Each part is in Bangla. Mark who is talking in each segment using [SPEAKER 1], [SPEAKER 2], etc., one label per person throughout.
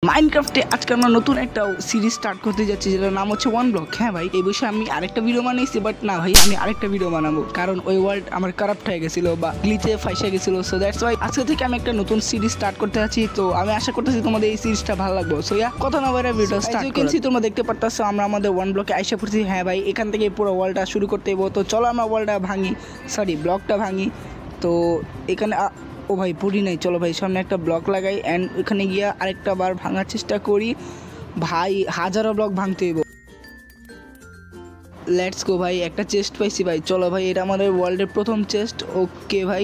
[SPEAKER 1] মাইনক্রাফটে আজকে আমরা নতুন একটা সিরিজ স্টার্ট করতে যাচ্ছি, যেটার নাম হচ্ছে ওয়ান ব্লক। হ্যাঁ ভাই, এই বিষয়ে আমি আরেকটা ভিডিও বানিয়েছি, বাট না ভাই, আমি আরেকটা ভিডিও বানাবো, কারণ ওই ওয়ার্ল্ড আমার কারাপ্ট হয়ে গেছিল বা গ্লিচে ফাইসে গেছিল। সো দ্যাটস ওয়াই আজকে থেকে আমি একটা নতুন সিরিজ স্টার্ট করতে যাচ্ছি। তো আমি আশা করতেছি তোমাদের এই সিরিজটা ভালো লাগবে। সো কথা না বাইরে ভিডিও স্টার্ট করছি। তোমরা দেখতে পারতেছো আমরা আমাদের ওয়ান ব্লকে আইসা পড়ছি। হ্যাঁ ভাই, এখান থেকে পুরো ওয়ার্ল্ডটা শুরু করতে হইব। তো চলো আমরা ওয়ার্ল্ডটা ভাঙি, সরি ব্লকটা ভাঙি। তো এখানে ও ভাই পড়ি নাই, চলো ভাই সামনে একটা ব্লক লাগাই অ্যান্ড ওখানে গিয়ে আরেকটা বার ভাঙার চেষ্টা করি। ভাই হাজারো ব্লক ভাঙতে হইব। লেটস গো ভাই, একটা চেস্ট পাইছি ভাই। চলো ভাই, এটা আমাদের ওয়ার্ল্ডের প্রথম চেস্ট। ওকে ভাই,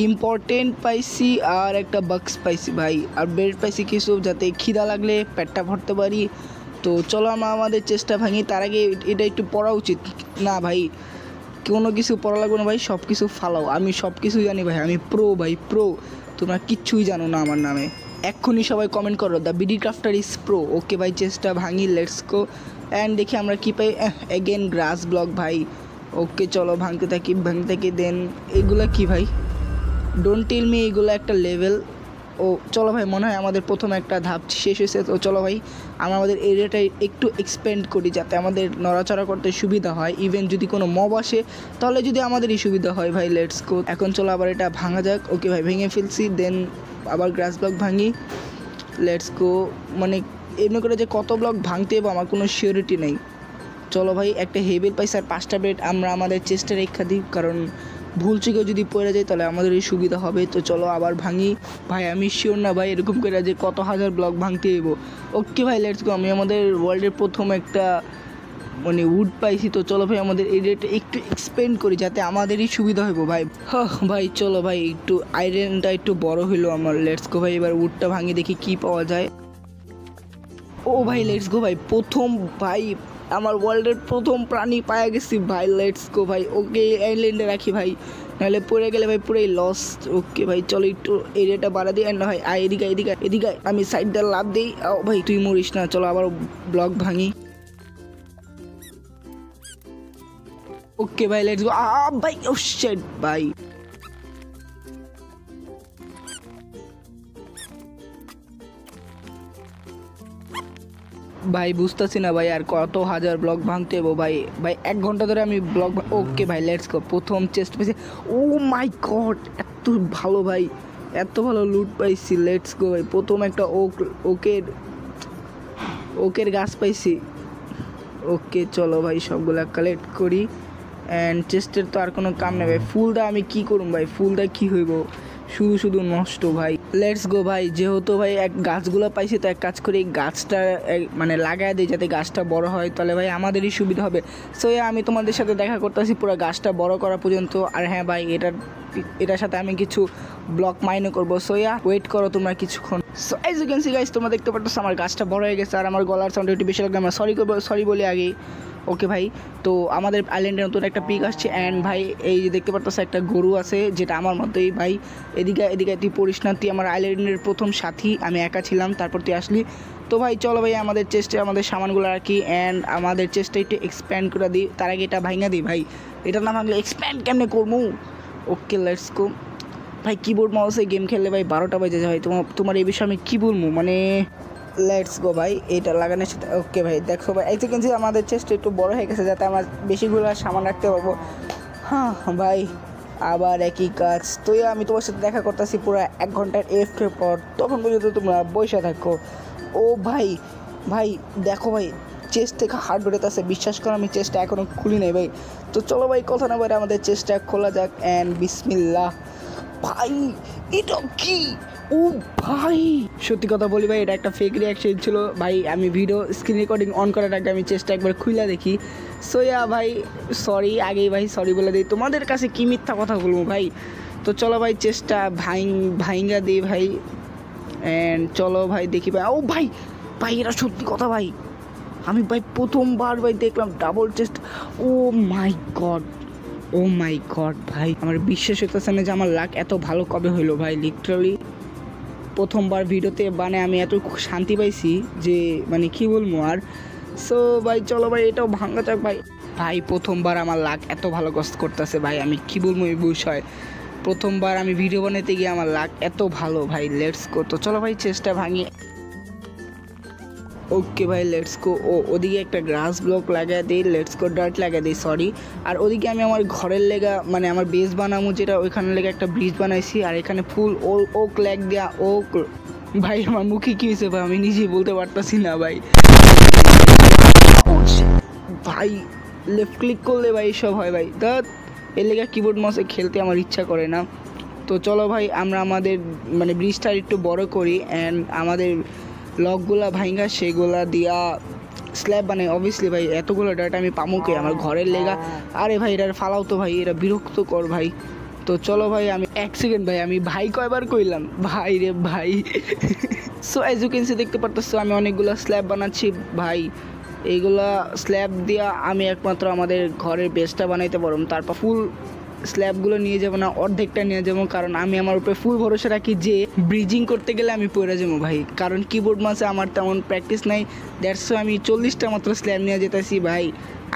[SPEAKER 1] ইম্পর্টেন্ট পাইছি আর একটা বক্স পাইছি ভাই, আর বেড পাইছি কিছু, যাতে খিদা লাগলে পেটটা ভরতে পারি। তো চলো আমরা আমাদের চেষ্টা ভাঙি। তার আগে এটা একটু পড়া উচিত না ভাই, কোনো কিছু পড়া লাগবে না ভাই, সব কিছু ফালাও। আমি সব কিছুই জানি ভাই, আমি প্রো ভাই, প্রো। তোমরা কিচ্ছুই জানো না আমার নামে। এক্ষুনি সবাই কমেন্ট করো the BD crafter is pro. ওকে ভাই, চেষ্টা ভাঙি, লেটস গো অ্যান্ড দেখি আমরা কী পাই। এগেন গ্রাস ব্লক ভাই। ওকে চলো ভাঙতে থাকি দেন এগুলো কি ভাই, ডোন্ট টেল মি এগুলো একটা লেভেল। ও চলো ভাই, মনে হয় আমাদের প্রথম একটা ধাপ শেষ হয়েছে। তো চলো ভাই, আমরা আমাদের এরিয়াটা একটু এক্সপেন্ড করি, যাতে আমাদের নড়াচড়া করতে সুবিধা হয়। ইভেন যদি কোনো মব আসে তাহলে যদি আমাদেরই সুবিধা হয় ভাই। লেটস গো, এখন চলো আবার এটা ভাঙা যাক। ওকে ভাই, ভেঙে ফেলছি, দেন আবার গ্রাস ব্লক ভাঙি। লেটস গো, মানে এমনি করে যে কত ব্লক ভাঙতে হবে আমার কোনো সিওরিটি নেই। চলো ভাই, একটা হেভেল পাইছি আর 5টা বেড আমরা আমাদের চেষ্টা রেখা দিই, কারণ ভুল চুকেও যদি পড়ে যায় তাহলে আমাদের এই সুবিধা হবে। তো চলো আবার ভাঙি ভাই। আমি শিওর না ভাই এরকম করে যে কত হাজার ব্লক ভাঙতে হইব। ওকে ভাই, লেটস গো, আমি আমাদের ওয়ার্ল্ডের প্রথম একটা মানে উড পাইছি। তো চলো ভাই, আমাদের এরিয়াটা একটু এক্সপেন্ড করি, যাতে আমাদেরই সুবিধা হইব ভাই। ভাই চলো ভাই, একটু আয়রনটা একটু বড় হইলো আমার। লেটস গো ভাই, এবার উডটা ভাঙি, দেখি কি পাওয়া যায়। ও ভাই লেটস গো ভাই, প্রথম ভাই আমার ওয়ার্ল্ডের প্রথম প্রাণী পাওয়া গেছি ভাই। লেটস গো ভাই, ওকে আইল্যান্ডে রাখি ভাই, নাহলে পড়ে গেলে ভাই পুরোই লস। ওকে ভাই চলো একটু এরিয়াটা বাড়া দিই। না ভাই এদিকে এদিকে এদিকে আমি সাইড দিয়ে লাভ দিই। ও ভাই তুই মরিস না, চলো আবার ব্লক ভাঙি। ওকে ভাই লেটস গো। ভাই ও শিট ভাই, ভাই বুঝতেছি না ভাই আর কত হাজার ব্লক ভাঙতে হবো ভাই। ভাই 1 ঘন্টা ধরে আমি ব্লক। ওকে ভাই লেটস গো, প্রথম চেস্ট পাইছি। ও মাই গড, এত ভালো ভাই, এত ভালো লুট পাইছি। লেটস গো ভাই, প্রথম একটা ওকের গাছ পাইছি। ওকে চলো ভাই, সবগুলা কালেক্ট করি অ্যান্ড চেস্টের তো আর কোনো কাম নেই ভাই। ফুলটা আমি কি করুম ভাই, ফুলটা কি হইব, শুধু নষ্ট ভাই। লেটস গো ভাই, যেহেতু ভাই এক গাছগুলো পাইছি, তো এক কাজ করি, গাছটা মানে লাগাই দিই, যাতে গাছটা বড় হয়, তাহলে ভাই আমাদেরই সুবিধা হবে। সো আমি তোমাদের সাথে দেখা করতেছি পুরো গাছটা বড় করা পর্যন্ত। আর হ্যাঁ ভাই, এটার সাথে আমি কিছু ব্লক মাইনে করবো। সো ওয়েট করো তোমরা কিছুক্ষণ। So as you can see guys, তোমরা দেখতে পাচ্ছ আমার গাছটা বড় হয়ে গেছে, আর আমার গলার সাউন্ড একটু বেশি লাগবে, আমরা সরি বলি আগেই। ওকে ভাই, তো আমাদের আইল্যান্ডের নতুন একটা পিক আসছে অ্যান্ড ভাই এই যে দেখতে পাচ্ছ একটা গরু আছে, যেটা আমার মতোই ভাই। এদিকে তুই পড়িস না, তুই আমার আইল্যান্ডের প্রথম সাথী, আমি একা ছিলাম, তারপর তুই আসলি। তো ভাই চলো ভাই, আমাদের চেস্টে আমাদের সামানগুলো রাখি অ্যান্ড আমাদের চেস্টে একটু এক্সপ্যান্ড করে দিই। তার আগে এটা ভাঙা দিই ভাই, এটা না ভাঙলে এক্সপ্যান্ড কেমনে করবো। ওকে লেটস গো ভাই, কিবোর্ড মাউসে গেম খেললে ভাই 12টা বাজে যায় ভাই। তোমার এই বিষয়ে আমি কী বলবো মানে। লেটস গো ভাই, এটা লাগানোর সাথে। ওকে ভাই দেখো ভাই, এই সেকেন্ড আমাদের চেস্ট একটু বড় হয়ে গেছে, যাতে আমরা বেশিগুলো সামান রাখতে পারবো। হ্যাঁ ভাই, আবার একই কাজ। তো আমি তোমার সাথে দেখা করতেছি পুরো 1 ঘন্টার এফকে পর, তখন পর্যন্ত তোমরা বসে থাকো। ও ভাই দেখো ভাই, চেস্ট থেকে হার্ট বেরোতেছে, বিশ্বাস করো আমি চেস্টটা এখনও খুলি নাই ভাই। তো চলো ভাই, কথা না বাইরে আমাদের চেস্টটা খোলা যাক অ্যান্ড বিসমিল্লাহ। ভাই এটা কি, ও ভাই সত্যি কথা বলি ভাই, এটা একটা ফেক রিয়াকশন ছিল ভাই। আমি ভিডিও স্ক্রিন রেকর্ডিং অন করার আগে আমি চেষ্টা একবার খুলে দেখি। সো ভাই সরি, আগেই ভাই সরি বলে দিই, তোমাদের কাছে কি মিথ্যা কথা বলবো ভাই। তো চলো ভাই, চেষ্টা ভাইঙ্গা দিই ভাই অ্যান্ড চলো ভাই দেখি ভাই। ও ভাই এটা সত্যি কথা ভাই, আমি ভাই প্রথমবার ভাই দেখলাম ডাবল চেস্ট। ও মাই গড ভাই, আমার বিশ্বাস হইতেছে না যে আমার লাক এত ভালো কবে হইলো ভাই। লিটারালি প্রথমবার ভিডিওতে মানে আমি এত শান্তি পাইছি যে মানে কি বলবো আর। সো ভাই চলো ভাই, এটাও ভাঙা যাক ভাই। প্রথমবার আমার লাক এত ভালো কষ্ট করতেছে ভাই, আমি কি বলবো এই বিষয়। প্রথমবার আমি ভিডিও বানাতে গিয়ে আমার লাক এত ভালো ভাই। লেটস গো, তো চলো ভাই চেষ্টা ভাঙি। ওকে ভাই লেটস গো। ওদিকে একটা গ্রাস ব্লক লাগাই দিই, লেটস গো ডার্ট লাগাই দিই সরি। আর ওদিকে আমি আমার ঘরের লেগা মানে আমার বেস বানাবো যেটা ওইখানে লেগে একটা ব্রিজ বানাইছি। আর এখানে ফুল ওক ল্যাগ দেওয়া ওক। ভাই আমার মুখে কী হয়েছে ভাই আমি নিজেই বলতে পারতাছি না ভাই। ভাই লেফট ক্লিক করলে ভাই সব হয় ভাই, দাঁত এর লেগে কিবোর্ড মাউসে খেলতে আমার ইচ্ছা করে না। তো চলো ভাই আমরা আমাদের মানে ব্রিজটা একটু বড় করি অ্যান্ড আমাদের লকগুলা ভাঙা সেগুলা দিয়া স্ল্যাব বানাই। অবভিয়াসলি ভাই এতগুলো ডাটা আমি পামুকে আমার ঘরের লেগা। আরে ভাই এটা ফালাও তো ভাই, এটা বিরক্ত কর ভাই। তো চলো ভাই আমি এক সেকেন্ড ভাই আমি ভাই কয়বার কইলাম ভাই রে ভাই। So as you can see দেখতে পারতেছো আমি অনেকগুলো স্ল্যাব বানাচ্ছি ভাই। এইগুলা স্ল্যাব দিয়া আমি একমাত্র আমাদের ঘরের বেসটা বানাইতে পারবো। তারপর ফুল স্ল্যাবগুলো নিয়ে যাবো না, অর্ধেকটা নিয়ে যাবো, কারণ আমি আমার উপরে ফুল ভরসা রাখি যে ব্রিজিং করতে গেলে আমি পড়ে যাবো ভাই। কারণ কিবোর্ড মাসে আমার তেমন প্র্যাকটিস নাই, দ্যাটস আমি 40টা মাত্র স্ল্যাব নিয়ে যেতেছি ভাই।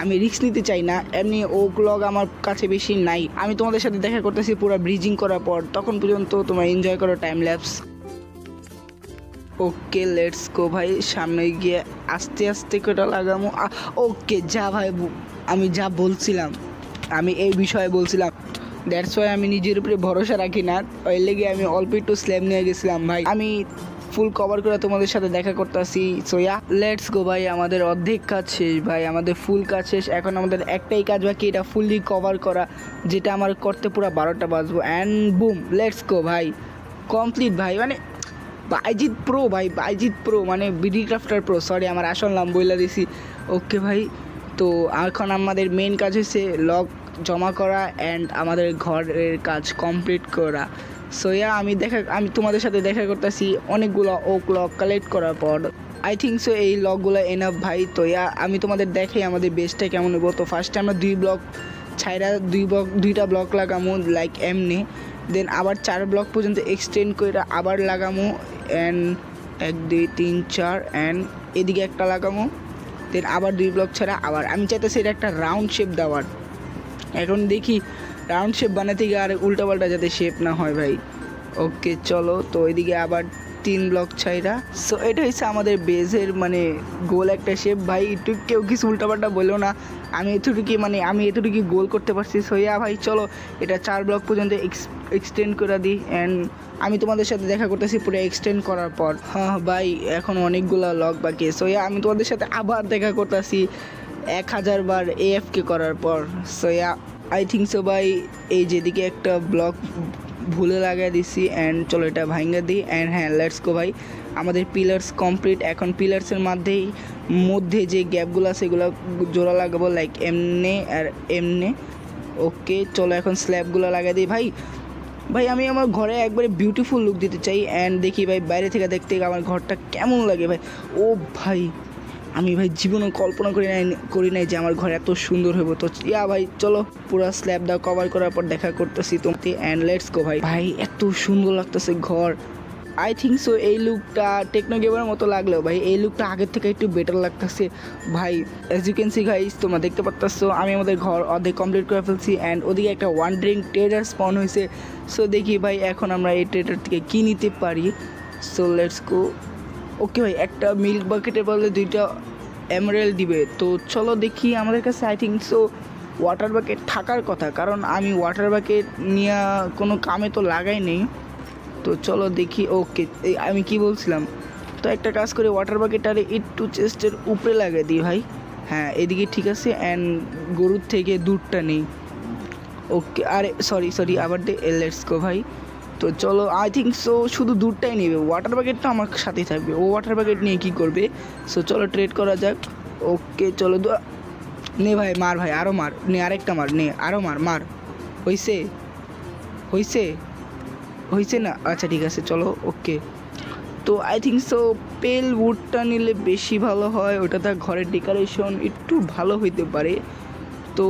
[SPEAKER 1] আমি রিস্ক নিতে চাই না, এমনি ওক লগ আমার কাছে বেশি নাই। আমি তোমাদের সাথে দেখা করতেছি পুরো ব্রিজিং করার পর, তখন পর্যন্ত তোমরা এনজয় করো time lapse. Okay let's go ভাই, সামনে গিয়ে আস্তে আস্তে করে লাগামো। ওকে যা ভাই আমি যা বলছিলাম আমি এই বিষয়ে বলছিলাম, দ্যাটস ওয়াই আমি নিজের উপরে ভরসা রাখি না, ওই লেগে আমি অল্প একটু স্ল্যাব নিয়ে গেছিলাম ভাই। আমি ফুল কভার করে তোমাদের সাথে দেখা করতেছি। সো ইয়া লেটস গো ভাই, আমাদের অর্ধেক কাজ শেষ ভাই, আমাদের ফুল কাজ শেষ। এখন আমাদের একটাই কাজ বাকি, এটা ফুললি কভার করা, যেটা আমার করতে পুরো 12টা বাজবো। অ্যান্ড বুম লেটস গো ভাই, কমপ্লিট ভাই। মানে বাইজিৎ প্রো ভাই, বাইজিৎ প্রো মানে বিডি ক্রাফটার প্রো, সরি আমার আসল নাম বইলা দিছি। ওকে ভাই, তো এখন আমাদের মেন কাজ হচ্ছে লক জমা করা অ্যান্ড আমাদের ঘরের কাজ কমপ্লিট করা। সো ইয়া আমি তোমাদের সাথে দেখা করতেছি অনেকগুলো ওক লক কালেক্ট করার পর। আই থিঙ্ক সো এই লকগুলো এনাফ ভাই। তো ইয়া আমি তোমাদের দেখাই আমাদের বেসটা কেমন হবো। তো ফার্স্টে আমরা 2 ব্লক ছাইরা 2টা ব্লক লাগামো লাইক এমনি, দেন আবার 4 ব্লক পর্যন্ত এক্সটেন্ড করে আবার লাগামো অ্যান্ড 1 2 3 4 অ্যান্ড এদিকে একটা লাগামো, দেন আবার 2 ব্লক ছাড়া আবার। আমি চাইতেছি এটা একটা রাউন্ড শেপ দেওয়ার। এখন দেখি রাউন্ড শেপ বানাতে গিয়ে আর উল্টাপাল্টা যাতে শেপ না হয় ভাই। ওকে চলো, তো এদিকে আবার 3 ব্লক ছাইরা। সো এটা হচ্ছে আমাদের বেজের মানে গোল একটা শেপ ভাই। একটু কেউ কিছু উল্টাপাল্টা বললো না, আমি এতটুকু গোল করতে পারছি। সো ইয়া ভাই চলো এটা 4 ব্লক পর্যন্ত এক্সটেন্ড করে দিই অ্যান্ড আমি তোমাদের সাথে দেখা করতেছি পুরো এক্সটেন্ড করার পর। হ্যাঁ ভাই এখন অনেকগুলো লক বাকি। সো ইয়া আমি তোমাদের সাথে আবার দেখা করতেছি 1000 বার AFK করার পর। So yeah I think so ভাই এই যেদিকে একটা ব্লক ভুলে লাগাই দিছি অ্যান্ড চলো এটা ভাঙা দিই অ্যান্ড হ্যাঁ লেটস গো ভাই, আমাদের পিলার্স কমপ্লিট। এখন পিলার্সের মধ্যে যে গ্যাপগুলো আছে সেগুলো জোড়া লাগাবো লাইক এমনে আর এমনে। ওকে চলো এখন স্ল্যাবগুলো লাগাই দিই ভাই। ভাই আমি আমার ঘরে একবারে বিউটিফুল লুক দিতে চাই অ্যান্ড দেখি ভাই বাইরে থেকে দেখতে আমার ঘরটা কেমন লাগে ভাই। ও ভাই আমি ভাই জীবনে কল্পনা করি নাই যে আমার ঘর এত সুন্দর হইব। তো ইয়া ভাই চলো পুরো স্ল্যাব দাও কভার করার পর দেখা করতেছি তোমাকে অ্যান্ড লেটস গো ভাই। ভাই এত সুন্দর লাগতেছে ঘর। আই থিঙ্ক সো এই লুকটা টেকনো গেমের মতো লাগলেও ভাই এই লুকটা আগের থেকে একটু বেটার লাগতেছে ভাই। As you can see guys, তোমরা দেখতে পারতেছো আমি আমাদের ঘর অর্ধেক কমপ্লিট করে ফেলছি অ্যান্ড ওদিকে একটা ওয়ান্ডারিং ট্রেডার স্পন হয়েছে। সো দেখি ভাই এখন আমরা এই ট্রেডার থেকে কী নিতে পারি। So let's go. ওকে ভাই একটা মিল্ক বাকেটের বদলে 2টা এমারেল্ড দিবে। তো চলো দেখি, আমাদের কাছে I think so water bucket থাকার কথা, কারণ আমি ওয়াটার বাকেট নিয়ে কোনো কামে তো লাগাই নেই। তো চলো দেখি। ওকে আমি কি বলছিলাম, তো একটা কাজ করে ওয়াটার বাকেটটারে একটু চেস্টের উপরে লাগিয়ে দিই ভাই। হ্যাঁ এদিকে ঠিক আছে অ্যান্ড গরুর থেকে দুধটা নেই। ওকে আরে সরি আবার লেটস গো ভাই। তো চলো আই থিঙ্ক সো শুধু দুধটাই নেবে, ওয়াটার বাকেটটা আমার সাথেই থাকবে। ও ওয়াটার বাকেট নিয়ে কী করবে। সো চলো ট্রেড করা যাক। ওকে চলো নে ভাই মার ভাই, আরও মার, নে আরেকটা মার, নে আরও মার। হয়েছে না, আচ্ছা ঠিক আছে চলো। ওকে তো আই থিঙ্ক সো পেল উডটা নিলে বেশি ভালো হয়, ওটাতে ঘরের ডেকোরেশন একটু ভালো হইতে পারে। তো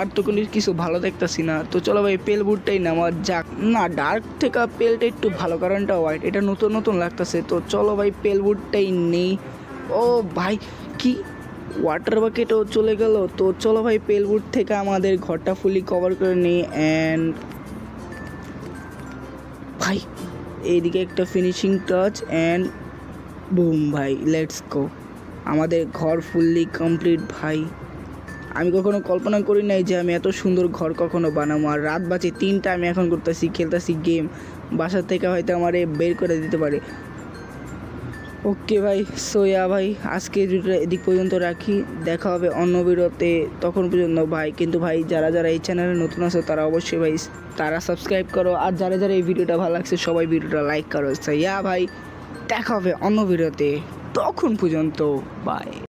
[SPEAKER 1] আর তো কোনো কিছু ভালো দেখতেছি না। তো চলো ভাই পেল বুটটাই নেওয়া যাক। না ডার্ক থেকে পেলটা একটু ভালো, কারণটা হোয়াইট, এটা নতুন লাগতেছে। তো চলো ভাই পেল বুটটাই নেই। ও ভাই কি ওয়াটার বাকেটও চলে গেল। তো চলো ভাই পেল বুট থেকে আমাদের ঘরটা ফুলি কভার করে নিই অ্যান্ড ভাই এইদিকে একটা ফিনিশিং টাচ অ্যান্ড বুম ভাই, লেটস গো। আমাদের ঘর ফুললি কমপ্লিট ভাই। আমি কখনো কল্পনা করি নাই যে আমি এত সুন্দর ঘর কখনো বানাবো। আর রাত বাজে 3টা, আমি এখন খেলতেছি গেম। বাসা থেকে হয়তো আমারে বের করে দিতে পারে। ওকে ভাই, সোয়া ভাই, আজকে ভিডিওটা এদিক পর্যন্ত রাখি। দেখা হবে অন্য ভিডিওতে, তখন পর্যন্ত ভাই। কিন্তু ভাই যারা যারা এই চ্যানেলে নতুন আছো তারা অবশ্যই ভাই তারা সাবস্ক্রাইব করো। আর যারা যারা এই ভিডিওটা ভালো লাগছে সবাই ভিডিওটা লাইক করো। সোয়া ভাই, দেখা হবে অন্য ভিডিওতে, তখন পর্যন্ত বাই।